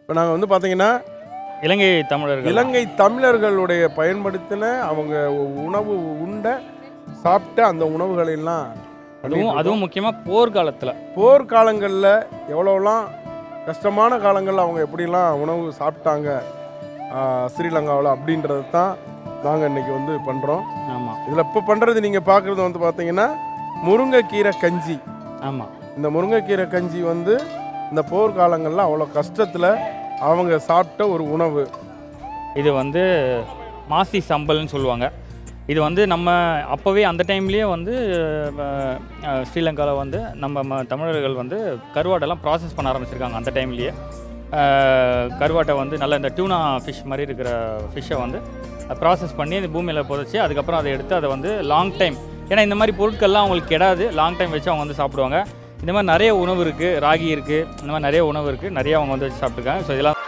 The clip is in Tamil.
இப்போ நாங்கள் வந்து பார்த்தீங்கன்னா இலங்கை தமிழர்களுடைய பயன்படுத்தின அவங்க உணவு சாப்பிட்ட அந்த உணவுகளெல்லாம் அதுவும் முக்கியமாக போர்க்காலங்களில் எவ்வளோலாம் கஷ்டமான காலங்களில் அவங்க எப்படிலாம் உணவு சாப்பிட்டாங்க ஸ்ரீலங்காவில் அப்படின்றது தான் நாங்கள் இன்றைக்கி வந்து பண்ணுறோம். ஆமாம். இதில் இப்போ பண்ணுறது நீங்கள் பார்க்குறது வந்து பார்த்தீங்கன்னா முருங்கைக்கீரை கஞ்சி. ஆமாம். இந்த முருங்கைக்கீரை கஞ்சி வந்து இந்த போர்க்காலங்களில் அவ்வளோ கஷ்டத்தில் அவங்க சாப்பிட்ட ஒரு உணவு. இது வந்து மாசி சம்பல்னு சொல்லுவாங்க. இது வந்து நம்ம அப்போவே அந்த டைம்லேயே வந்து ஸ்ரீலங்காவில் வந்து நம்ம தமிழர்கள் வந்து கருவாட்டெல்லாம் ப்ராசஸ் பண்ண ஆரம்பிச்சிருக்காங்க. அந்த டைம்லேயே கருவாட்டை வந்து நல்லா இந்த டியூனா ஃபிஷ் மாதிரி இருக்கிற ஃபிஷ்ஷை வந்து ப்ராசஸ் பண்ணி இந்த பூமியில் புதைச்சி அதுக்கப்புறம் அதை எடுத்து அதை வந்து லாங் டைம், ஏன்னா இந்த மாதிரி பொருட்கள்லாம் அவங்களுக்கு கெடாது, லாங் டைம் வச்சு அவங்க வந்து சாப்பிடுவாங்க. இந்த மாதிரி நிறைய உணவு இருக்குது, ராகி இருக்குது, இந்த மாதிரி நிறைய உணவு இருக்குது, நிறைய அவங்க வந்து வச்சு சாப்பிட்ருக்காங்க. ஸோ இதெல்லாம்